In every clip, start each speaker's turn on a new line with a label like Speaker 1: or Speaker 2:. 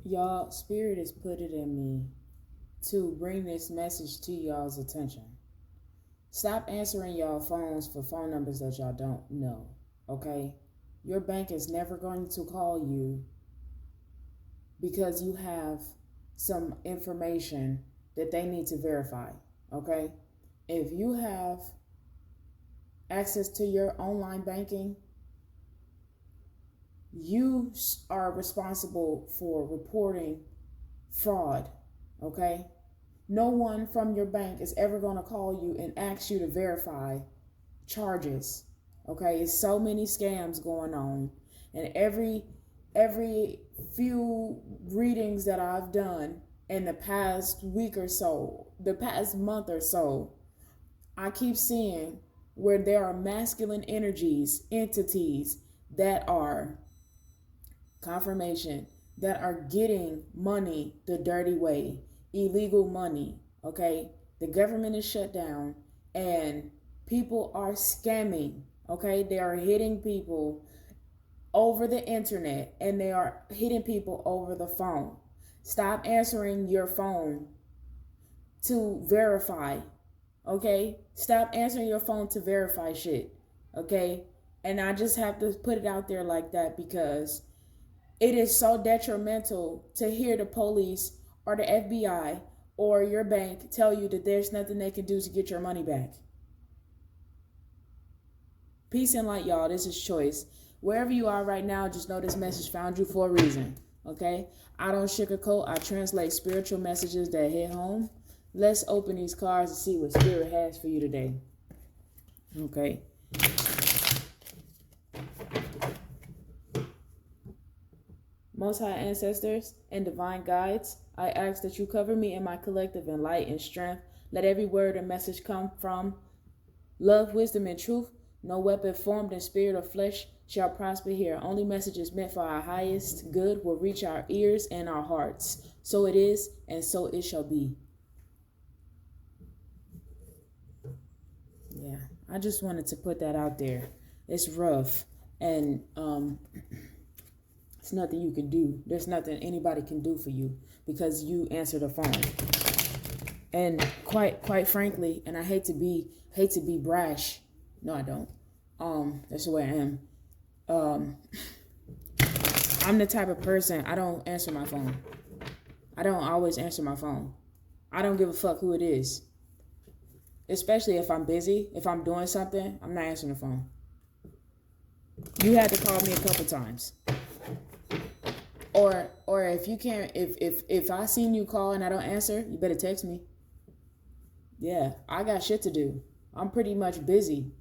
Speaker 1: Y'all, Spirit has put it in me to bring this message to y'all's attention. Stop answering y'all phones for phone numbers that y'all don't know, okay? Your bank is never going to call you because you have some information that they need to verify, okay? If you have access to your online banking, you are responsible for reporting fraud, okay? No one from your bank is ever going to call you and ask you to verify charges, okay? It's so many scams going on, and every few readings that I've done in the past week or so, the past month or so, I keep seeing where there are masculine energies, entities that are confirmation, that are getting money the dirty way, illegal money, okay? The government is shut down and people are scamming, okay? They are hitting people over the internet and they are hitting people over the phone. Stop answering your phone to verify, okay? Stop answering your phone to verify shit, okay? And I just have to put it out there like that because it is so detrimental to hear the police or the FBI or your bank tell you that there's nothing they can do to get your money back. Peace and light, y'all. This is Choice. Wherever you are right now, just know this message found you for a reason, okay? I don't sugarcoat. I translate spiritual messages that hit home. Let's open these cards and see what Spirit has for you today, okay? Most High Ancestors and Divine Guides, I ask that you cover me in my collective in light and strength. Let every word and message come from love, wisdom, and truth. No weapon formed in spirit or flesh shall prosper here. Only messages meant for our highest good will reach our ears and our hearts. So it is, and so it shall be. Yeah, I just wanted to put that out there. It's rough, and it's nothing you can do. There's nothing anybody can do for you because you answer the phone. And quite frankly, and I hate to be brash. No, I don't. That's the way I am. I'm the type of person, I don't answer my phone. I don't always answer my phone. I don't give a fuck who it is. Especially if I'm busy, if I'm doing something, I'm not answering the phone. You had to call me a couple times. Or if you can't, if I seen you call and I don't answer, you better text me. Yeah, I got shit to do. I'm pretty much busy.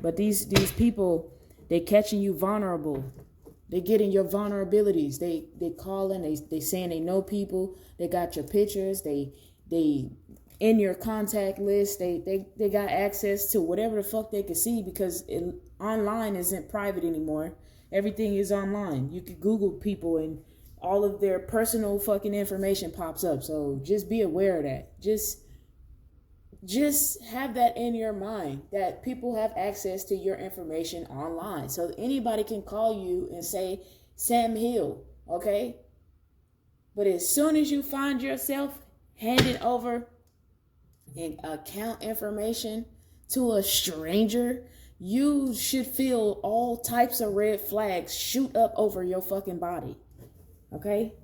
Speaker 1: But these people, they catching you vulnerable. They getting your vulnerabilities. They calling, they saying they know people. They got your pictures. They in your contact list. They got access to whatever the fuck they can see because online isn't private anymore. Everything is online. You can Google people and all of their personal fucking information pops up. So just be aware of that. Just have that in your mind that people have access to your information online. So anybody can call you and say, Sam Hill, okay? But as soon as you find yourself handing over an account information to a stranger, you should feel all types of red flags shoot up over your fucking body, okay?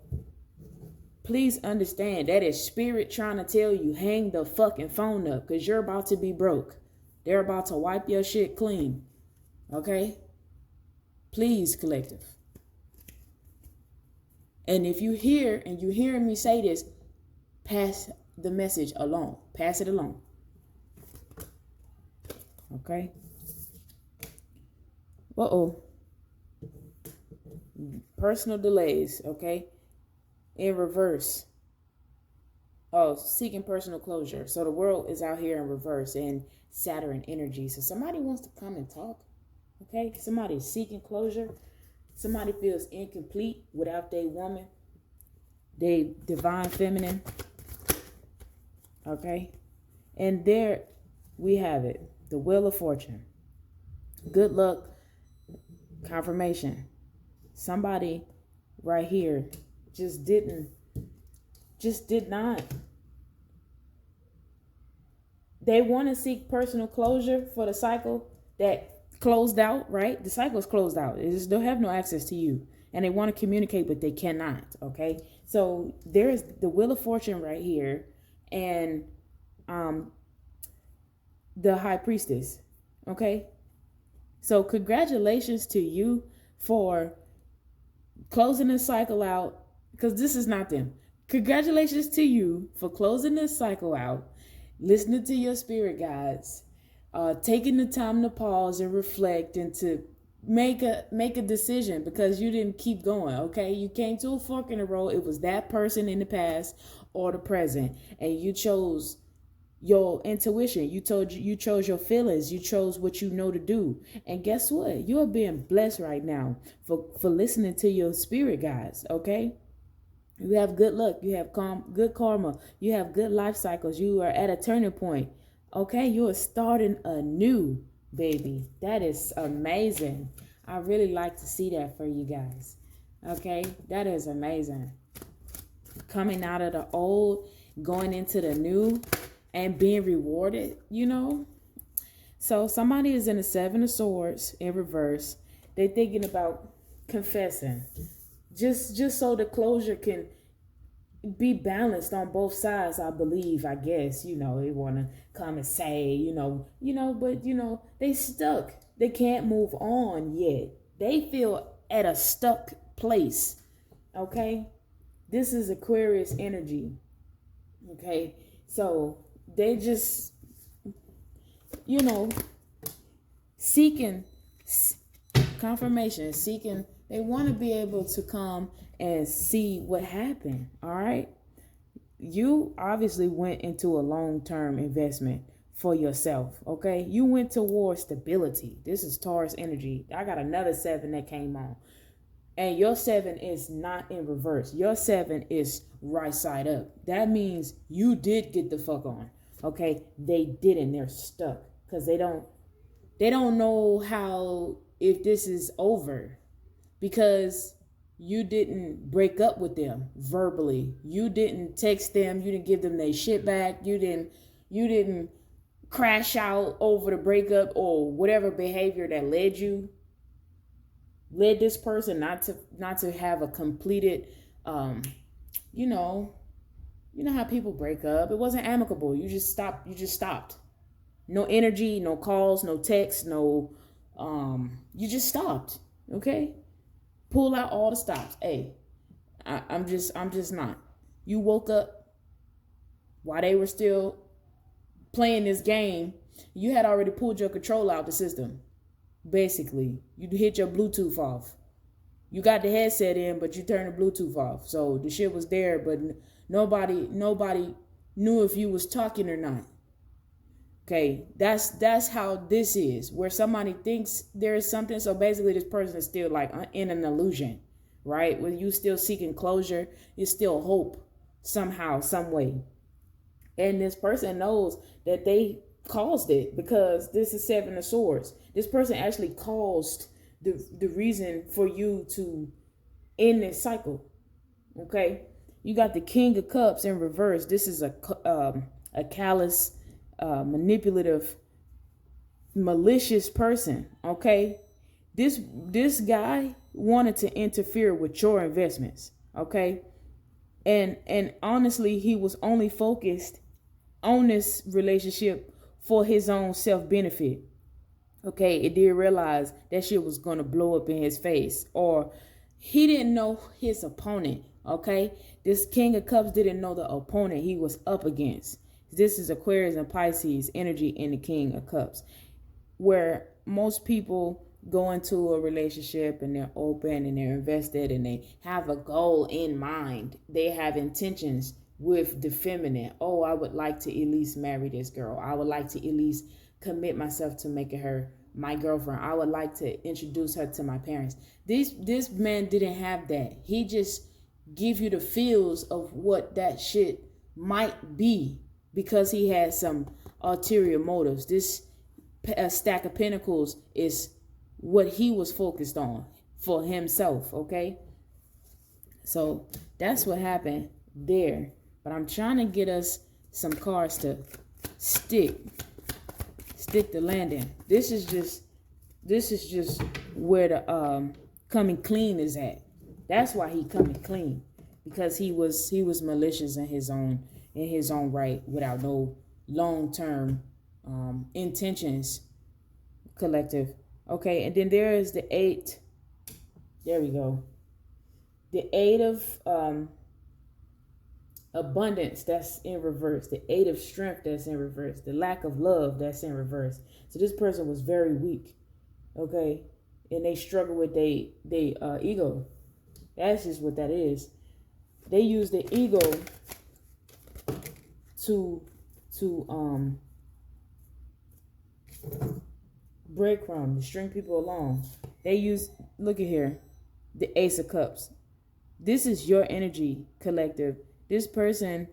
Speaker 1: Please understand that is spirit trying to tell you, hang the fucking phone up because you're about to be broke. They're about to wipe your shit clean. Okay? Please, collective. And if you hear and you hearing me say this, pass the message along. Pass it along. Okay? Uh-oh. Personal delays, okay? In reverse. Oh, seeking personal closure. So the world is out here in reverse in Saturn energy. So somebody wants to come and talk. Okay? Somebody's seeking closure. Somebody feels incomplete without their woman. They divine feminine. Okay? And there we have it. The Wheel of Fortune. Good luck. Confirmation. Somebody right here just did not. They want to seek personal closure for the cycle that closed out, right? The cycle is closed out. They'll have no access to you. And they want to communicate, but they cannot, okay? So there's the Wheel of Fortune right here and the High Priestess, okay? So congratulations to you for closing the cycle out, because this is not them. Congratulations to you for closing this cycle out, listening to your spirit guides, taking the time to pause and reflect and to make a decision, because you didn't keep going, okay? You came to a fork in the road. It was that person in the past or the present, and you chose your intuition. You chose your feelings. You chose what you know to do. And guess what? You are being blessed right now for listening to your spirit guides, okay? You have good luck. You have good karma. You have good life cycles. You are at a turning point. Okay, you are starting anew, baby. That is amazing. I really like to see that for you guys. Okay, that is amazing. Coming out of the old, going into the new, and being rewarded, So somebody is in the Seven of Swords in reverse. They're thinking about confessing. Just so the closure can be balanced on both sides, I believe, I guess. They want to come and say, but they stuck. They can't move on yet. They feel at a stuck place. Okay? This is Aquarius energy. Okay? So they just, seeking confirmation, they want to be able to come and see what happened. All right. You obviously went into a long-term investment for yourself. Okay. You went towards stability. This is Taurus energy. I got another 7 that came on. And your 7 is not in reverse. Your 7 is right side up. That means you did get the fuck on. Okay. They didn't. They're stuck because they don't know how, if this is over, because you didn't break up with them verbally. You didn't text them. You didn't give them their shit back. You didn't crash out over the breakup or whatever behavior that led this person not to have a completed, you know how people break up. It wasn't amicable. You just stopped. No energy, no calls, no texts, no, you just stopped. Okay. Pull out all the stops. Hey, I'm just not. You woke up while they were still playing this game. You had already pulled your control out the system. Basically, you hit your Bluetooth off. You got the headset in, but you turned the Bluetooth off. So the shit was there, but nobody knew if you was talking or not. Okay, that's how this is, where somebody thinks there is something. So basically this person is still like in an illusion, right? When you still seeking closure, you still hope somehow, some way. And this person knows that they caused it, because this is 7 of Swords. This person actually caused the reason for you to end this cycle. Okay, you got the King of Cups in reverse. This is a callous, manipulative, malicious person. Okay, this guy wanted to interfere with your investments. Okay, and honestly, he was only focused on this relationship for his own self-benefit. Okay, it did realize that shit was gonna blow up in his face, or he didn't know his opponent. Okay, this King of Cups didn't know the opponent he was up against. This is Aquarius and Pisces energy in the King of Cups, where most people go into a relationship and they're open and they're invested and they have a goal in mind. They have intentions with the feminine. Oh, I would like to at least marry this girl. I would like to at least commit myself to making her my girlfriend. I would like to introduce her to my parents. This man didn't have that. He just give you the feels of what that shit might be, because he had some ulterior motives. This stack of pentacles is what he was focused on. for himself, okay? So that's what happened there. But I'm trying to get us some cards to stick the landing. This is just where the coming clean is at. That's why he coming clean, because he was malicious in his own right, without no long-term intentions, collective. Okay, and then there is the 8. There we go. The 8 of abundance, that's in reverse. The 8 of strength, that's in reverse. The lack of love, that's in reverse. So this person was very weak, okay, and they struggle with they ego. That's just what that is. They use the ego to breadcrumb, to string people along. They use, look at here, the Ace of Cups. This is your energy, collective. This person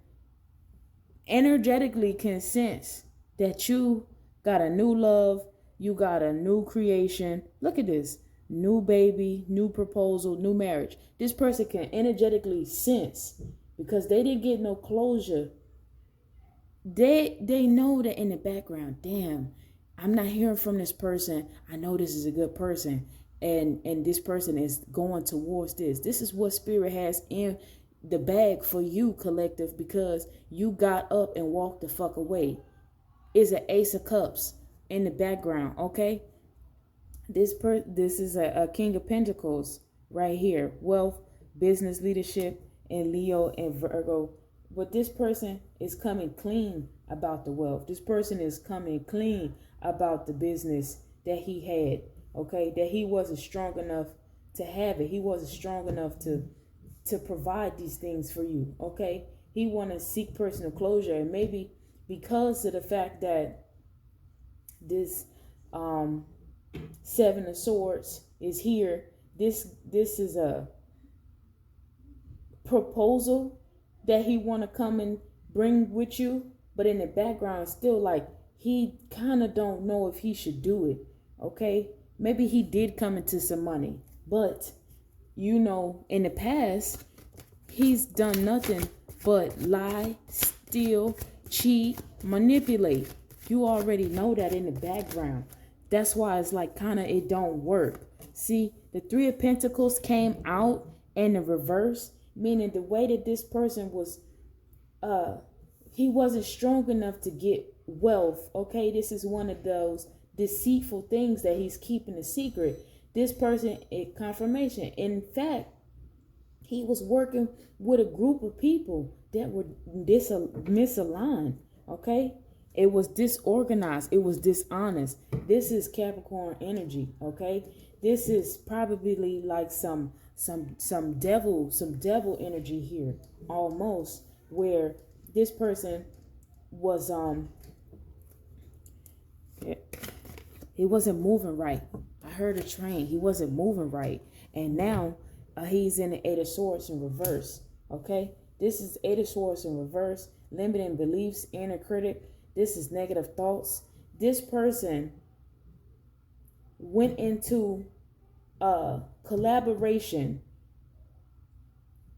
Speaker 1: energetically can sense that you got a new love, you got a new creation. Look at this. New baby, new proposal, new marriage. This person can energetically sense, because they didn't get no closure. They know that in the background, damn, I'm not hearing from this person. I know this is a good person. And this person is going towards this. This is what spirit has in the bag for you, collective, because you got up and walked the fuck away. Is an Ace of Cups in the background, okay? This is a King of Pentacles right here. Wealth, business, leadership, and Leo and Virgo. But this person is coming clean about the wealth. This person is coming clean about the business that he had, okay? That he wasn't strong enough to have it. He wasn't strong enough to provide these things for you, okay? He want to seek personal closure, and maybe because of the fact that this 7 of Swords is here, this is a proposal that he want to come and bring with you, but in the background still like he kind of don't know if he should do it, okay? Maybe he did come into some money, but you know, in the past, he's done nothing but lie, steal, cheat, manipulate. You already know that in the background. That's why it's like kind of it don't work. See, the 3 of Pentacles came out in the reverse, meaning the way that this person was, he wasn't strong enough to get wealth. Okay, this is one of those deceitful things that he's keeping a secret. This person, in confirmation. In fact, he was working with a group of people that were misaligned. Okay, it was disorganized. It was dishonest. This is Capricorn energy. Okay, this is probably like some devil energy here, almost, where this person was he wasn't moving right. I heard a train. He wasn't moving right, and now he's in the 8 of Swords in reverse. Okay, this is 8 of Swords in reverse. Limiting beliefs, inner critic. This is negative thoughts. This person went into a collaboration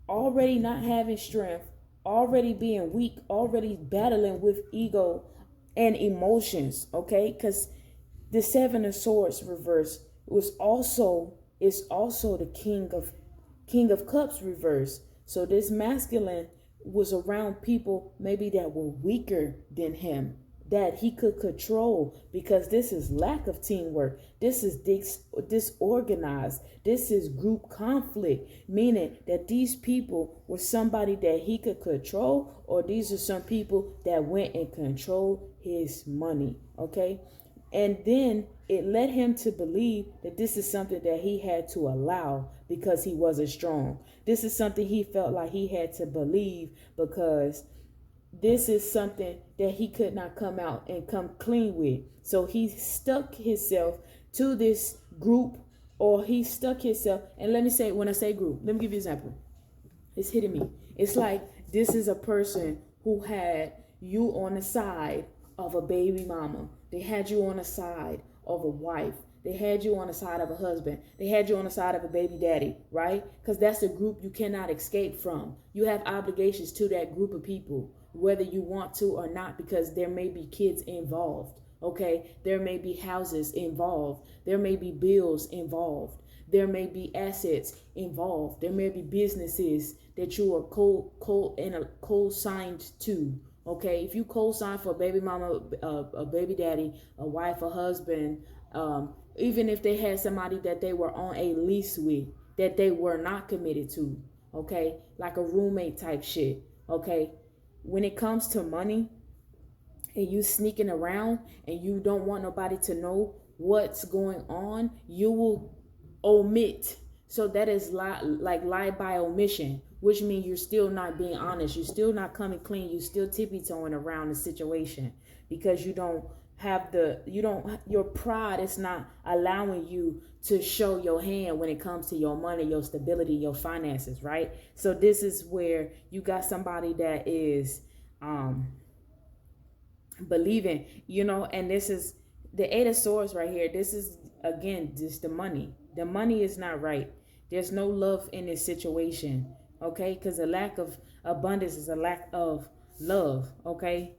Speaker 1: already not having strength, already being weak, already battling with ego and emotions, okay? Because the 7 of Swords reverse is also the King of Cups reverse. So this masculine was around people maybe that were weaker than him, that he could control, because this is lack of teamwork. This is disorganized. This is group conflict, meaning that these people were somebody that he could control, or these are some people that went and controlled his money, okay? And then it led him to believe that this is something that he had to allow because he wasn't strong. This is something he felt like he had to believe because this is something that he could not come out and come clean with. So he stuck himself to this group, or he stuck himself. And let me say, when I say group, let me give you an example. It's hitting me. It's like this is a person who had you on the side of a baby mama. They had you on the side of a wife. They had you on the side of a husband. They had you on the side of a baby daddy, right? Because that's a group you cannot escape from. You have obligations to that group of people, whether you want to or not, because there may be kids involved, okay? There may be houses involved. There may be bills involved. There may be assets involved. There may be businesses that you are co-signed to. Okay, if you co-sign for a baby mama, a baby daddy, a wife, a husband, even if they had somebody that they were on a lease with, that they were not committed to, okay, like a roommate type shit, okay. When it comes to money and you sneaking around and you don't want nobody to know what's going on, you will omit. So that is lie by omission, which means you're still not being honest. You're still not coming clean. You're still tippy-toeing around the situation because your pride is not allowing you to show your hand when it comes to your money, your stability, your finances, right? So this is where you got somebody that is believing, and this is the Eight of Swords right here. This is, again, just the money. The money is not right. There's no love in this situation, okay? Because a lack of abundance is a lack of love, okay?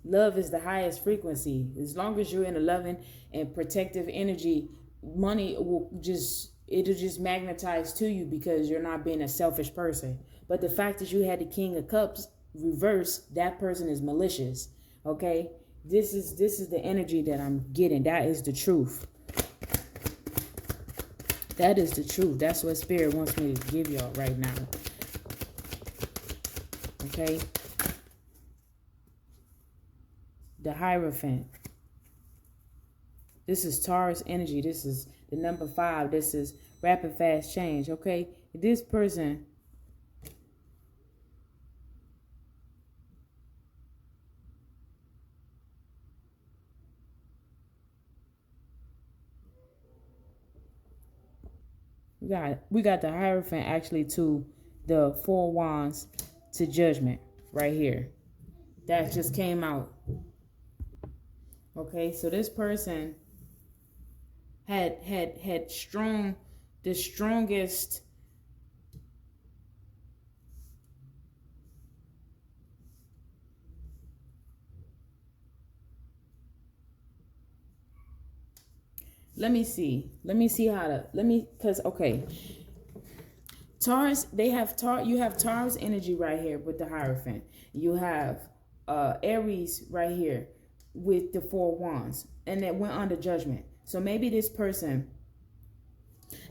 Speaker 1: Love is the highest frequency. As long as you're in a loving and protective energy, money it'll just magnetize to you because you're not being a selfish person. But the fact that you had the King of Cups reverse, that person is malicious, okay? This is the energy that I'm getting. That is the truth. That is the truth. That's what Spirit wants me to give y'all right now. Okay? The Hierophant. This is Taurus energy. This is the number 5. This is rapid fast change. Okay? This person we got the Hierophant actually to the 4 Wands to Judgment right here. That just came out. Okay, so this person had the strongest okay. Taurus, you have Taurus energy right here with the Hierophant. You have Aries right here with the 4 Wands, and that went under Judgment. So maybe this person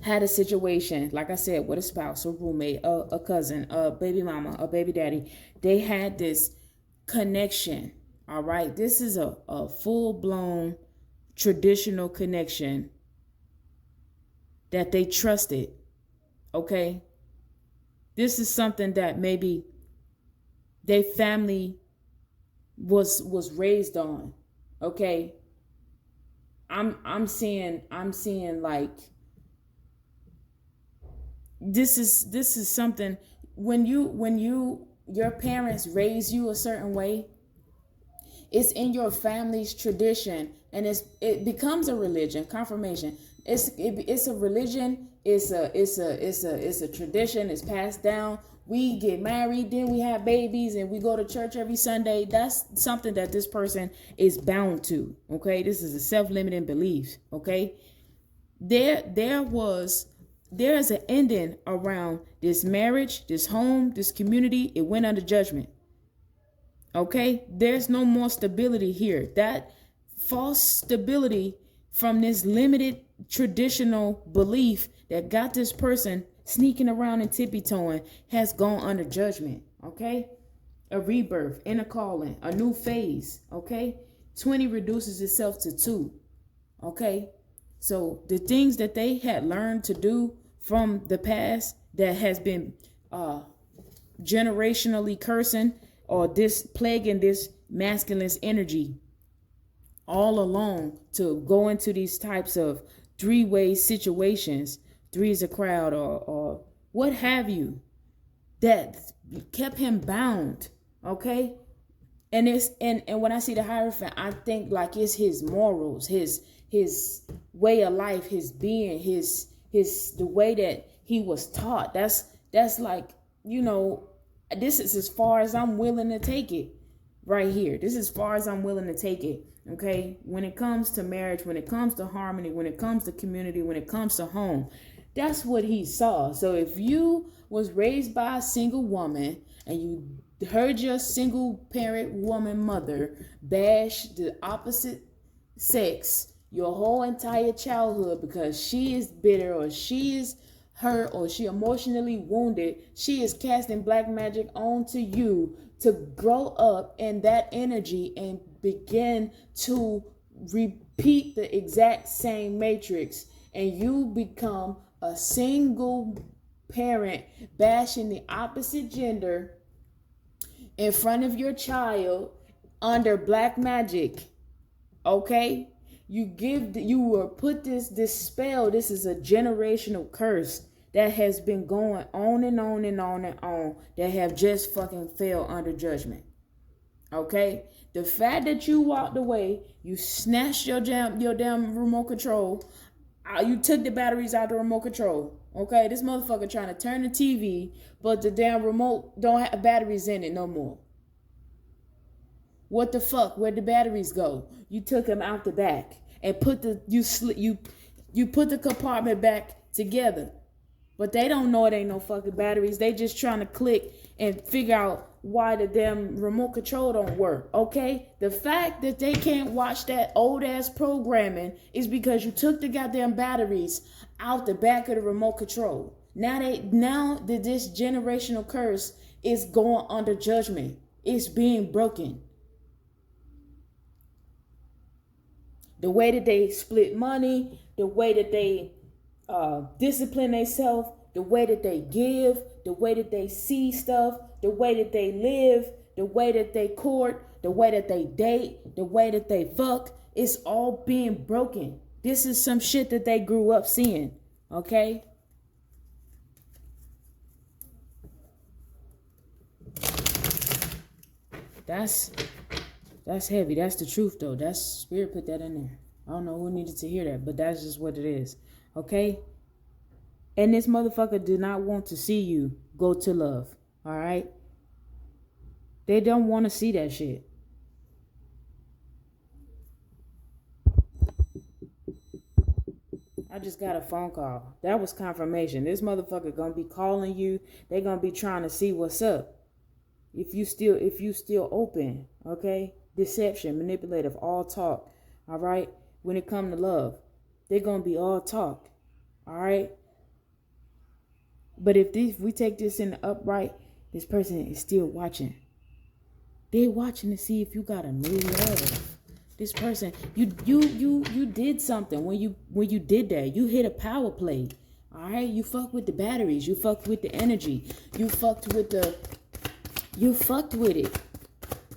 Speaker 1: had a situation, like I said, with a spouse, a roommate, a cousin, a baby mama, a baby daddy. They had this connection. All right, this is a full-blown traditional connection that they trusted. Okay, this is something that maybe their family was raised on. Okay, I'm seeing like this is something when your parents raise you a certain way. It's in your family's tradition, and it becomes a religion. Confirmation. It's a religion. It's a tradition. It's passed down. We get married, then we have babies, and we go to church every Sunday. That's something that this person is bound to. Okay, this is a self-limiting belief. Okay, there's an ending around this marriage, this home, this community. It went under Judgment. Okay, there's no more stability here. That false stability from this limited traditional belief that got this person sneaking around and tippy-toeing has gone under Judgment. Okay, a rebirth, inner calling, a new phase. Okay, 20 reduces itself to 2. Okay, so the things that they had learned to do from the past that has been generationally cursing or this plaguing this masculine energy all along to go into these types of 3-way situations. 3 is a crowd or what have you, that kept him bound. Okay, And it's and when I see the Hierophant, I think like it's his morals, his way of life, his being, his the way that he was taught. That's like, you know, this is as far as I'm willing to take it right here. This is as far as I'm willing to take it. Okay, when it comes to marriage, when it comes to harmony, when it comes to community, when it comes to home, that's what he saw. So if you was raised by a single woman and you heard your single parent woman mother bash the opposite sex your whole entire childhood because she is bitter or she is hurt or she emotionally wounded, she is casting black magic onto you to grow up in that energy and begin to repeat the exact same matrix, and you become a single parent bashing the opposite gender in front of your child under black magic. Okay, you will put this spell. This is a generational curse that has been going on and on and on and on, that have just fucking fell under judgment. Okay, the fact that you walked away, you snatched your damn remote control, you took the batteries out the remote control. Okay, this motherfucker trying to turn the TV, but the damn remote don't have batteries in it no more. What the fuck? Where'd the batteries go? You took them out the back and put you put the compartment back together. But they don't know it ain't no fucking batteries. They just trying to click and figure out why the damn remote control don't work. Okay? The fact that they can't watch that old ass programming is because you took the goddamn batteries out the back of the remote control. Now that this generational curse is going under judgment. It's being broken. The way that they split money, the way that they discipline themselves, the way that they give, the way that they see stuff, the way that they live, the way that they court, the way that they date, the way that they fuck, it's all being broken. This is some shit that they grew up seeing, okay? That's heavy. That's the truth, though. That's Spirit put that in there. I don't know who needed to hear that, but that's just what it is. Okay? And this motherfucker did not want to see you go to love. All right? They don't want to see that shit. I just got a phone call. That was confirmation. This motherfucker gonna be calling you. They gonna be trying to see what's up. If you still open, okay? Deception, manipulative, all talk. All right? When it comes to love, they're gonna be all talk. All right? But if we take this in the upright, this person is still watching. They're watching to see if you got a new love. This person, you did something when you did that. You hit a power play. All right? You fucked with the batteries. You fucked with the energy. You fucked with it.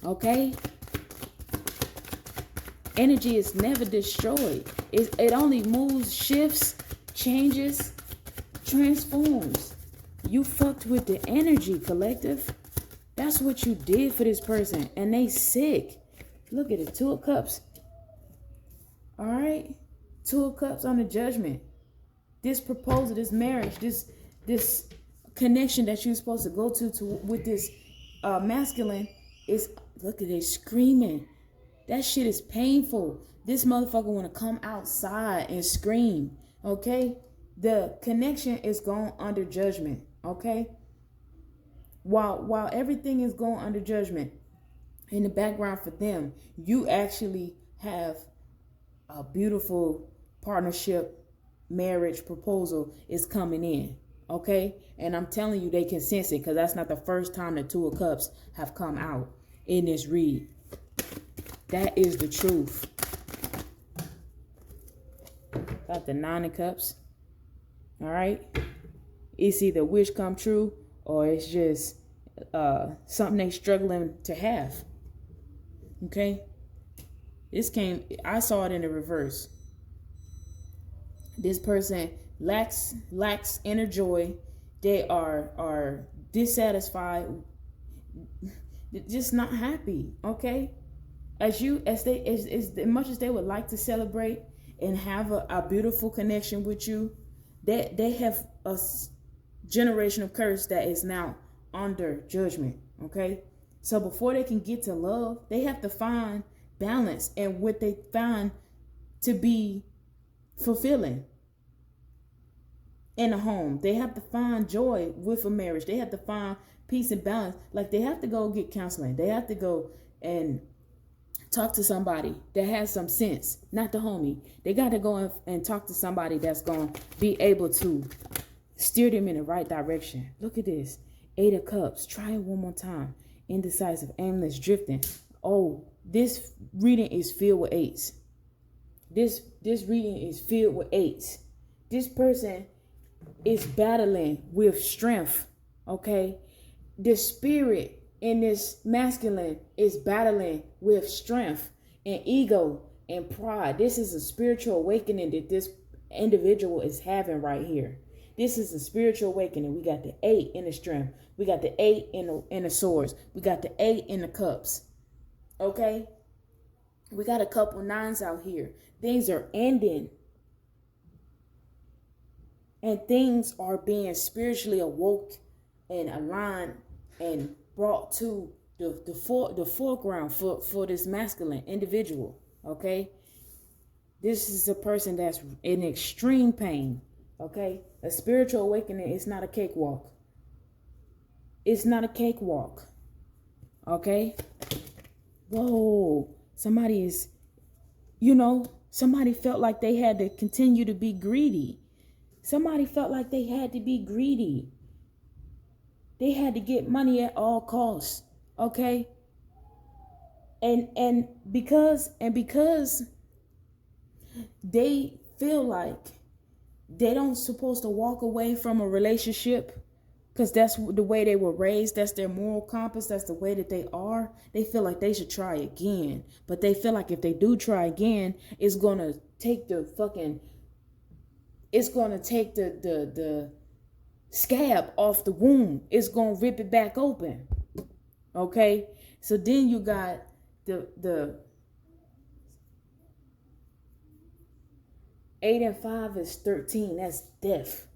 Speaker 1: Okay? Energy is never destroyed. It only moves, shifts, changes, transforms. You fucked with the energy, collective. That's what you did for this person. And they sick. Look at it. 2 of Cups. All right? 2 of Cups on the judgment. This proposal, this marriage, this connection that you're supposed to go to with this masculine is, look at it, screaming. That shit is painful. This motherfucker want to come outside and scream. Okay? The connection is going under judgment. Okay? While everything is going under judgment, in the background for them, you actually have a beautiful partnership, marriage proposal is coming in. Okay? And I'm telling you, they can sense it, because that's not the first time the 2 of Cups have come out in this read. That is the truth. Got the 9 of Cups. All right? It's either wish come true, or it's just something they struggling to have. Okay? I saw it in the reverse. This person lacks inner joy. They are dissatisfied. just not happy. Okay, as much as they would like to celebrate and have a beautiful connection with you, they have a generational curse that is now under judgment. Okay, so before they can get to love, they have to find balance and what they find to be fulfilling in a home. They have to find joy with a marriage. They have to find peace and balance. Like, they have to go get counseling. They have to go and talk to somebody that has some sense, not the homie. They got to go and talk to somebody that's going to be able to steer them in the right direction. Look at this. 8 of Cups. Try it one more time. Indecisive, aimless, drifting. Oh, this reading is filled with 8s. This reading is filled with 8s. This person is battling with strength. Okay? The spirit in this masculine is battling with strength and ego and pride. This is a spiritual awakening that this individual is having right here. This is a spiritual awakening. We got the 8 in the strength. We got the 8 in the swords. We got the 8 in the cups. Okay? We got a couple 9s out here. Things are ending. And things are being spiritually awoke and aligned and brought to the foreground for this masculine individual. Okay? This is a person that's in extreme pain. Okay? A spiritual awakening is not a cakewalk. It's not a cakewalk. Okay? Whoa. Somebody is, somebody felt like they had to continue to be greedy. Somebody felt like they had to be greedy. They had to get money at all costs. Okay? And because they feel like they don't supposed to walk away from a relationship because that's the way they were raised. That's their moral compass. That's the way that they are. They feel like they should try again. But they feel like if they do try again, it's going to take the scab off the wound. It's going to rip it back open. Okay? So then you got the 8 and 5 is 13. That's death.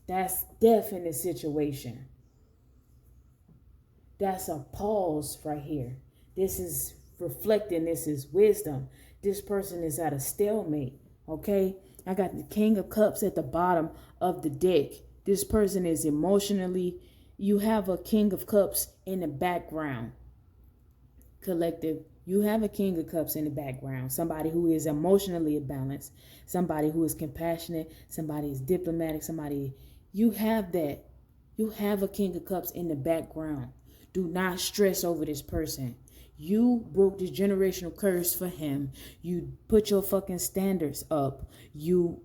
Speaker 1: That's death in this situation. That's a pause right here. This is reflecting. This is wisdom. This person is at a stalemate. Okay? I got the King of Cups at the bottom of the deck. This person is emotionally. You have a King of Cups in the background. Collective. You have a King of Cups in the background. Somebody who is emotionally balanced. Somebody who is compassionate. Somebody is diplomatic. You have that. You have a King of Cups in the background. Do not stress over this person. You broke this generational curse for him. You put your fucking standards up. You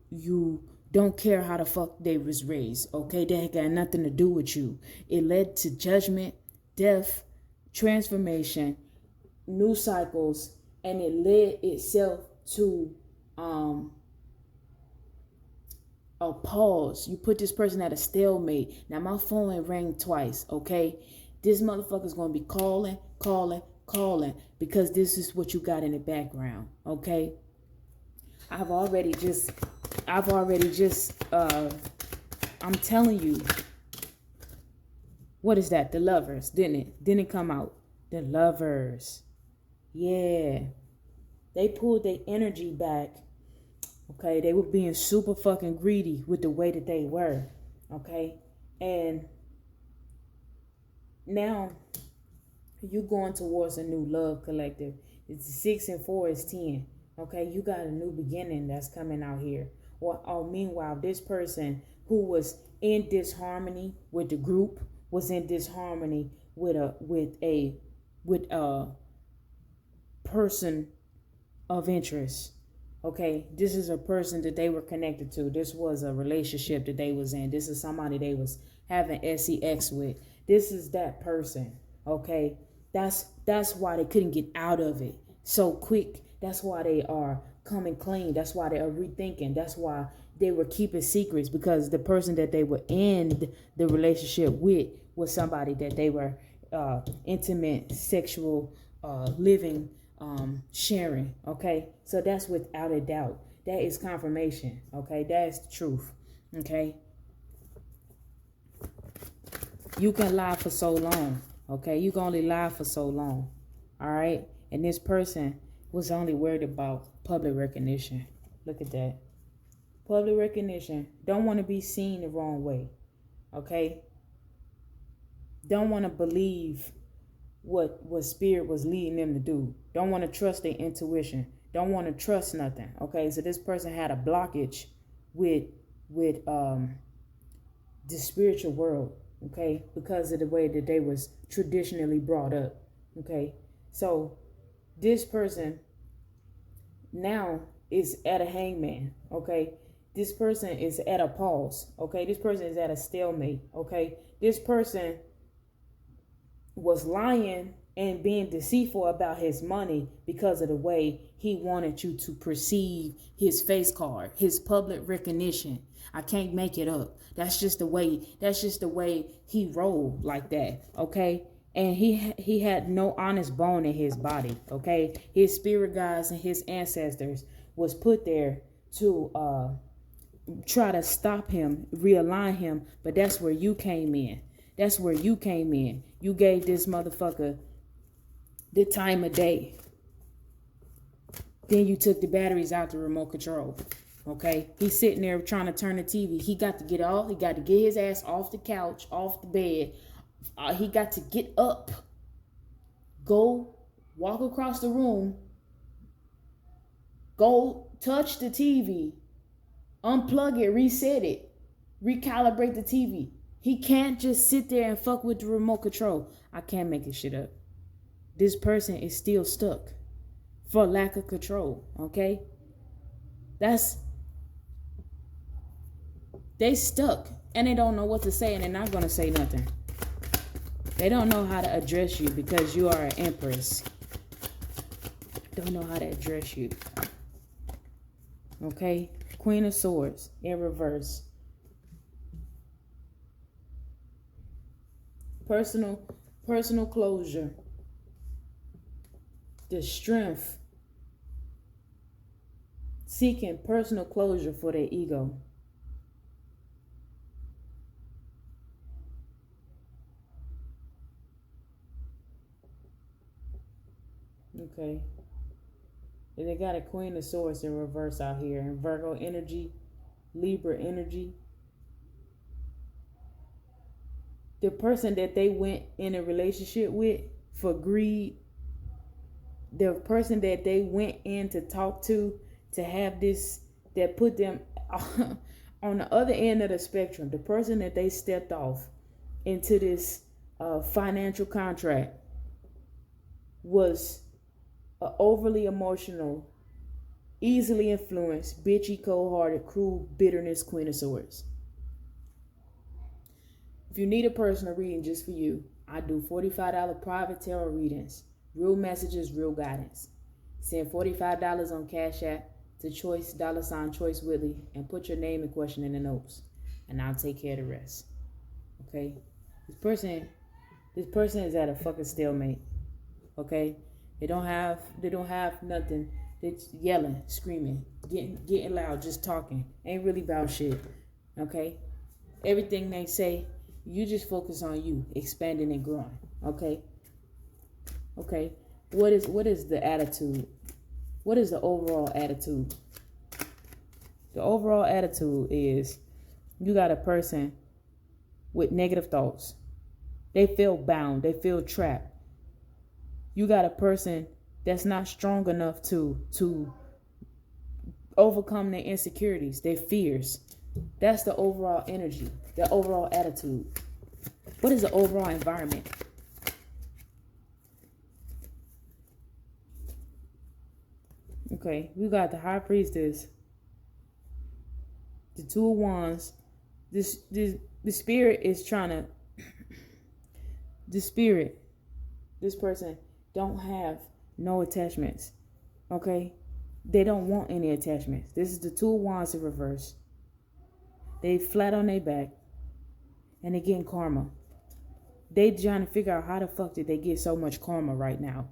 Speaker 1: don't care how the fuck they was raised. Okay? That got nothing to do with you. It led to judgment, death, transformation, new cycles, and it led itself to a pause. You put this person at a stalemate. Now my phone rang twice, okay? This motherfucker's gonna be calling because this is what you got in the background, okay? I'm telling you. What is that? The Lovers, didn't it come out? The Lovers. Yeah. They pulled their energy back. Okay, they were being super fucking greedy with the way that they were. Okay, and now you're going towards a new love, collective. It's 6 and 4 is 10. Okay, you got a new beginning that's coming out here. Or meanwhile, this person who was in disharmony with the group was in disharmony with a person of interest. Okay, this is a person that they were connected to. This was a relationship that they was in. This is somebody they was having sex with. This is that person. Okay, that's why they couldn't get out of it so quick. That's why they are coming clean. That's why they are rethinking. That's why they were keeping secrets, because the person that they were in the relationship with was somebody that they were intimate sexual living, sharing. Okay, so that's without a doubt. That is confirmation. Okay, that is the truth. Okay, you can lie for so long. Okay, you can only lie for so long. All right, and this person was only worried about public recognition. Look at that. Public recognition. Don't want to be seen the wrong way. Okay, don't want to believe what spirit was leading them to do. Don't want to trust their intuition. Don't want to trust nothing. Okay, so this person had a blockage with the spiritual world. Okay, because of the way that they was traditionally brought up. Okay, so this person now is at a hangman. Okay, this person is at a pause. Okay, this person is at a stalemate. Okay, this person was lying and being deceitful about his money because of the way he wanted you to perceive his face card, his public recognition. I can't make it up. That's just the way he rolled like that. Okay. And he had no honest bone in his body. Okay. His spirit guides and his ancestors was put there to try to stop him, realign him. But that's where you came in. That's where you came in. You gave this motherfucker the time of day. Then you took the batteries out the remote control. Okay? He's sitting there trying to turn the TV. He got to get off. He got to get his ass off the couch, off the bed. He got to get up, go walk across the room, go touch the TV, unplug it, reset it, recalibrate the TV. He can't just sit there and fuck with the remote control. I can't make this shit up. This person is still stuck for lack of control. Okay? They stuck and they don't know what to say and they're not going to say nothing. They don't know how to address you because you are an empress. Don't know how to address you. Okay? Queen of Swords in reverse. Personal closure. The strength. Seeking personal closure for their ego. Okay. And they got a Queen of Swords in reverse out here. And Virgo energy. Libra energy. The person that they went in a relationship with for greed, the person that they went in to talk to have this, that put them on the other end of the spectrum, the person that they stepped off into this financial contract was an overly emotional, easily influenced, bitchy, cold-hearted, cruel, bitterness Queen of Swords. If you need a personal reading just for you, I do $45 private tarot readings. Real messages, real guidance. Send $45 on Cashapp to Choice $Choice Whitley and put your name and question in the notes, and I'll take care of the rest. Okay? This person is at a fucking stalemate. Okay? They don't have nothing. They're yelling, screaming, getting loud, just talking. Ain't really about shit. Okay? Everything they say, you just focus on you, expanding and growing. Okay? Okay. What is the attitude? What is the overall attitude? The overall attitude is you got a person with negative thoughts. They feel bound. They feel trapped. You got a person that's not strong enough to overcome their insecurities, their fears. That's the overall energy, the overall attitude. What is the overall environment? Okay, we got the High Priestess, the Two of Wands. The spirit is trying to. The spirit, this person don't have no attachments. Okay, they don't want any attachments. This is the Two of Wands in reverse. They flat on their back, and they getting karma. They trying to figure out how the fuck did they get so much karma right now.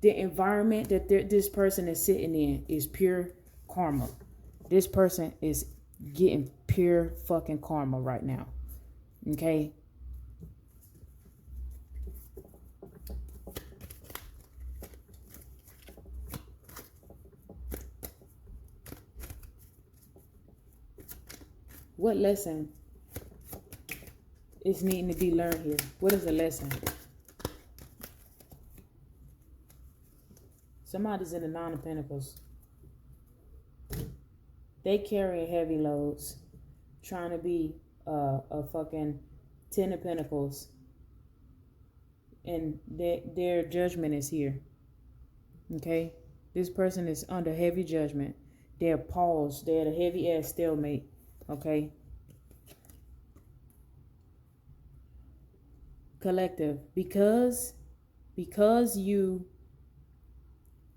Speaker 1: The environment that this person is sitting in is pure karma. This person is getting pure fucking karma right now. Okay? What lesson is needing to be learned here? What is the lesson? Somebody's in the Nine of Pentacles. They carrying heavy loads, trying to be a fucking Ten of Pentacles, and their judgment is here. Okay, this person is under heavy judgment. They're paused. They're at a heavy ass stalemate. Okay. Collective, because you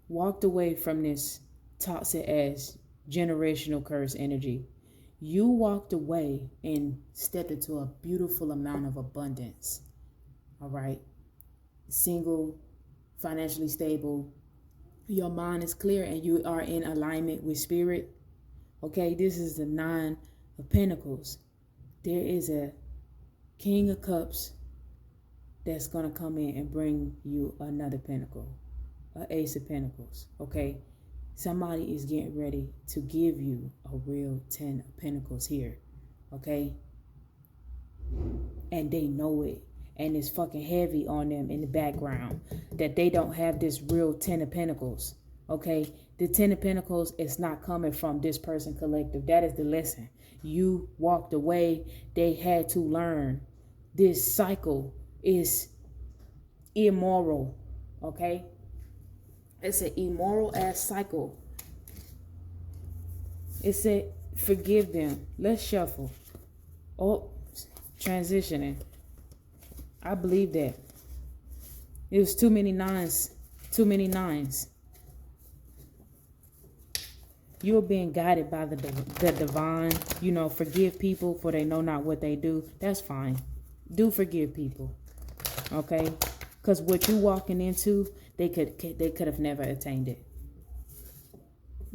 Speaker 1: walked away from this toxic ass generational curse energy. You walked away and stepped into a beautiful amount of abundance. All right. Single, financially stable. Your mind is clear and you are in alignment with spirit. Okay. This is the Nine of Pentacles. There is a King of Cups that's going to come in and bring you another pentacle. An Ace of Pentacles. Okay. Somebody is getting ready to give you a real 10 of Pentacles here. Okay. And they know it. And it's fucking heavy on them in the background that they don't have this real 10 of Pentacles. Okay. The 10 of Pentacles is not coming from this person collective. That is the lesson. You walked away. They had to learn. This cycle is immoral. Okay. It's an immoral ass cycle. It said, forgive them. Let's shuffle. Oh, transitioning. I believe that. It was too many nines. Too many nines. You're being guided by the divine. You know, forgive people for they know not what they do. That's fine. Do forgive people. Okay? Because what you walking into, they could have never attained it.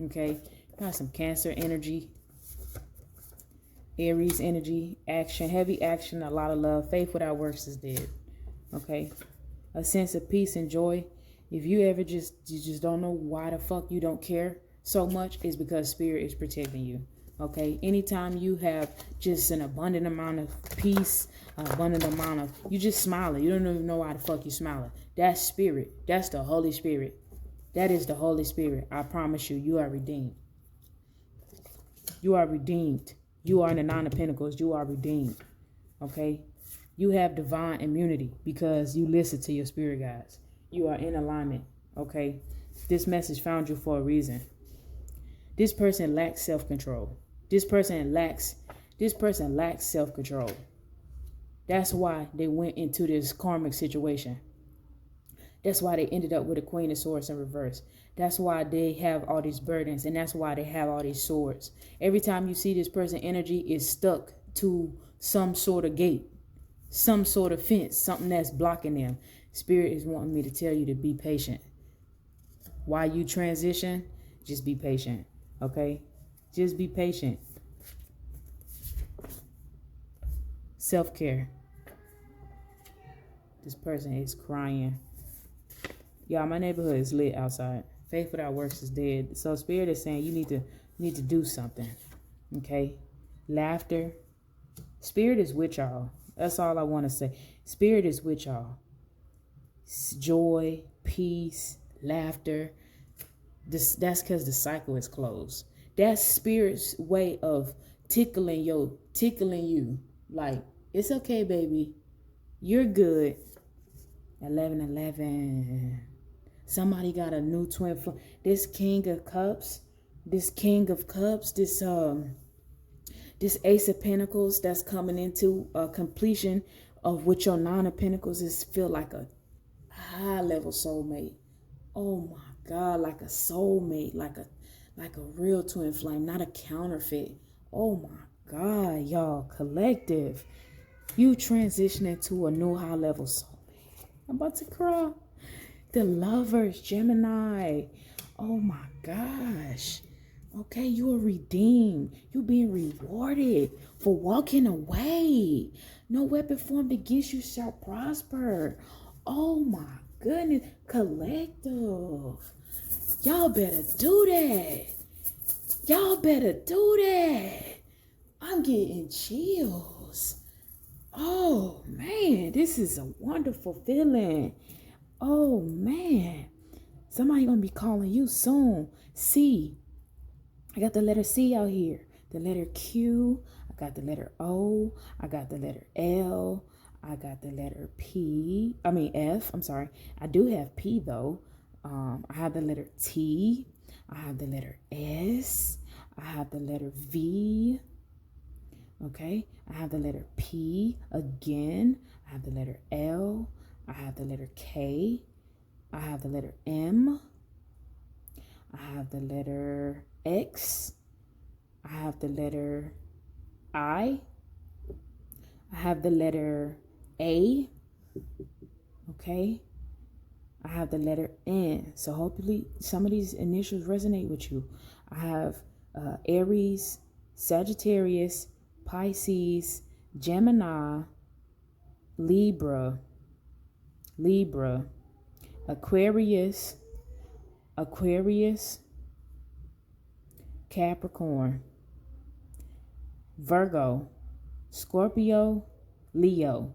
Speaker 1: Okay? Got some Cancer energy. Aries energy. Action. Heavy action. A lot of love. Faith without works is dead. Okay? A sense of peace and joy. If you ever you just don't know why the fuck you don't care so much, is because spirit is protecting you. Okay? Anytime you have just an abundant amount of peace, an abundant amount of, you just smiling. You don't even know why the fuck you smiling. That's spirit. That's the Holy Spirit. That is the Holy Spirit. I promise you, you are redeemed. You are redeemed. You are in the Nine of Pentacles. You are redeemed. Okay? You have divine immunity because you listen to your spirit guides. You are in alignment. Okay? This message found you for a reason. This person lacks self-control. This person lacks self-control. That's why they went into this karmic situation. That's why they ended up with a Queen of Swords in reverse. That's why they have all these burdens, and that's why they have all these swords. Every time you see this person, energy is stuck to some sort of gate, some sort of fence, something that's blocking them. Spirit is wanting me to tell you to be patient. While you transition, just be patient. Okay? Just be patient. Self-care. This person is crying. Y'all, my neighborhood is lit outside. Faith without works is dead. So spirit is saying you need to do something. Okay? Laughter. Spirit is with y'all. That's all I want to say. Spirit is with y'all. Joy, peace, laughter. That's because the cycle is closed. That's spirit's way of tickling you. Like, it's okay, baby. You're good. 11:11. Somebody got a new twin flame. This King of Cups, this Ace of Pentacles that's coming into a completion of what your Nine of Pentacles is, feel like a high level soulmate. Oh my God, like a soulmate, like a real twin flame, not a counterfeit. Oh my God, y'all, collective. You transitioning to a new high level soul. I'm about to cry. The lovers, Gemini. Oh my gosh. Okay, you are redeemed. You being rewarded for walking away. No weapon formed against you shall prosper. Oh my goodness. Collective. Y'all better do that. Y'all better do that. I'm getting chills. Oh man, this is a wonderful feeling. Oh man, somebody gonna be calling you soon. C. I got the letter C out here. The letter Q. I got the letter O. I got the letter L. I got the letter F. I'm sorry. I do have P though. I have the letter T. I have the letter S. I have the letter V. Okay. I have the letter P again. I have the letter L. I have the letter K. I have the letter M. I have the letter X. I have the letter I. I have the letter A. Okay. I have the letter N. So hopefully some of these initials resonate with you. I have Aries, Sagittarius, Pisces, Gemini, Libra, Aquarius, Capricorn, Virgo, Scorpio, Leo.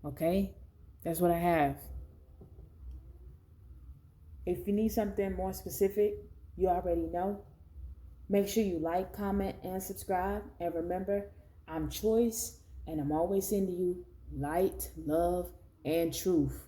Speaker 1: Okay? That's what I have. If you need something more specific, you already know. Make sure you like, comment, and subscribe. And remember, I'm Choice, and I'm always sending you light, love, and truth.